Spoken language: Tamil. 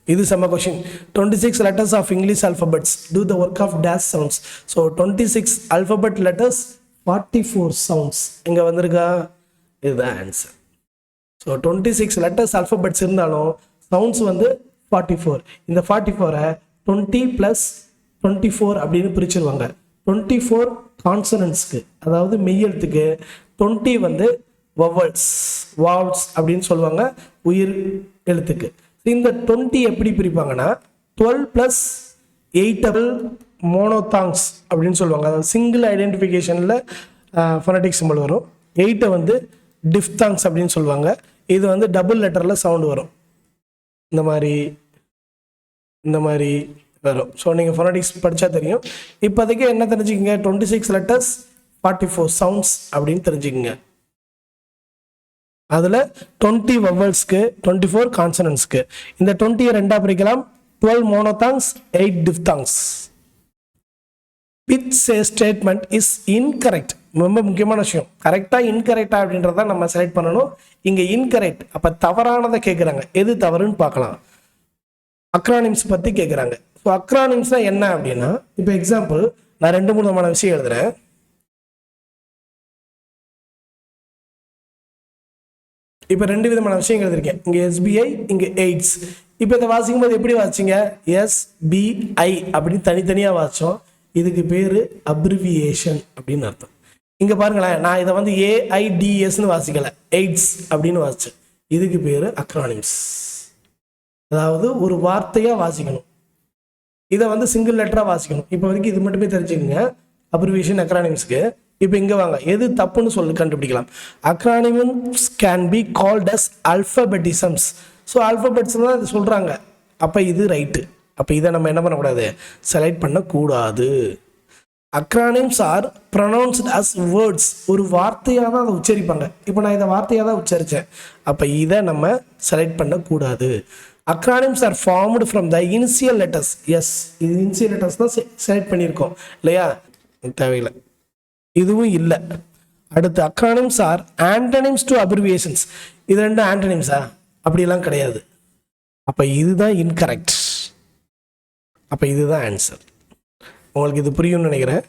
இது செம்ம question. 26 letters of English alphabets do the work of dash sounds. So 26 alphabet letters 44 sounds இங்கே வந்திருக்கா, இதுதான் ஆன்சர். ஸோ 26 letters alphabets இருந்தாலும் சவுண்ட்ஸ் வந்து 44. இந்த 44-ஐ 20 + 24 அப்படின்னு பிரிச்சிருவாங்க. 24 கான்சனன்ட்ஸ்க்கு, அதாவது மெய்யெழுத்துக்கு, 20 வந்து வவல்ஸ் அப்படின்னு சொல்லுவாங்க உயிர் எழுத்துக்கு. இந்த 20 எப்படி பிரிப்பாங்கன்னா 12 + 8 மோனோதாங்ஸ் அப்படின்னு சொல்லுவாங்க. அதாவது சிங்கிள் ஐடென்டிஃபிகேஷனில் ஃபோனடிக் சிம்பிள் வரும். 8 வந்து டிஃப்தாங்ஸ் அப்படின்னு சொல்லுவாங்க. இது வந்து டபுள் லெட்டரில் சவுண்டு வரும், இந்த மாதிரி வரும். ஸோ நீங்கள் ஃபோனடிக்ஸ் படித்தா தெரியும். இப்போதைக்கு என்ன தெரிஞ்சுக்கிங்க, 26 letters 44 சவுண்ட்ஸ் அப்படின்னு தெரிஞ்சுக்கிங்க. அதில் 20 வவல்ஸ்க்கு, 24 கான்சனன்ட்ஸ்க்கு. இந்த 20-ஐ ரெண்டாக பிரிக்கலாம். 12 monophthongs, 8 diphthongs. Which statement is incorrect. ரொம்ப முக்கியமான விஷயம். கரெக்டாக இன்கரெக்டா அப்படின்றத நம்ம செலக்ட் பண்ணணும். இங்கே இன்கரெக்ட், அப்போ தவறானதை கேட்குறாங்க. எது தவறுன்னு பார்க்கலாம். அக்ரானிம்ஸ் பற்றி கேட்குறாங்க. ஸோ அக்ரானிம்ஸ்னால் என்ன அப்படின்னா, இப்போ எக்ஸாம்பிள் நான் 2-3 விதமான விஷயம் எழுதுறேன். இப்போ 2 விதமான விஷயம் எழுதிருக்கேன். இங்கே SBI, இங்கே எய்ட்ஸ். இப்போ இதை வாசிக்கும் போது எப்படி வாசிங்க, SBI அப்படின்னு தனித்தனியாக வாசித்தோம். இதுக்கு பேர் அப்ரிவியேஷன் அப்படின்னு அர்த்தம். இங்கே பாருங்களேன், நான் இதை வந்து AIDS வாசிக்கலை, எய்ட்ஸ் அப்படின்னு வாசித்தேன். இதுக்கு பேர் அக்ரானிம்ஸ். அதாவது ஒரு வார்த்தையாக வாசிக்கணும், இதை வந்து சிங்கிள் லெட்டராக வாசிக்கணும். இப்போ வரைக்கும் இது மட்டுமே தெரிஞ்சுக்கோங்க அப்ரிவியேஷன் அக்ரானிம்ஸ்க்கு. இப்போ இங்கே வாங்க, எது தப்புன்னு கண்டுபிடிக்கலாம். Acronyms can be called as alphabetisms. So alphabets தான் இது சொல்கிறாங்க. அப்போ இது ரைட்டு. அப்போ இதை நம்ம என்ன பண்ணக்கூடாது, செலக்ட் பண்ணக்கூடாது. Acronyms R pronounced as words. ஒரு வார்த்தையாக தான் அதை உச்சரிப்பாங்க. இப்போ நான் இதை வார்த்தையாக தான் உச்சரித்தேன். அப்போ இதை நம்ம செலக்ட் பண்ணக்கூடாது. Acronyms are formed from the initial letters. Yes, இது இனிஷியல் லெட்டர்ஸ் தான் செலக்ட் பண்ணியிருக்கோம் இல்லையா, தேவையில்லை. இதுவும் இல்லை. அடுத்து acronyms are antonyms to abbreviations. இது 2 ஆண்டனிம்ஸா? அப்படிலாம் கிடையாது. அப்போ இதுதான் இன்கரெக்ட். அப்போ இதுதான் ஆன்சர். உங்களுக்கு இது புரியும்னு நினைக்கிறேன்.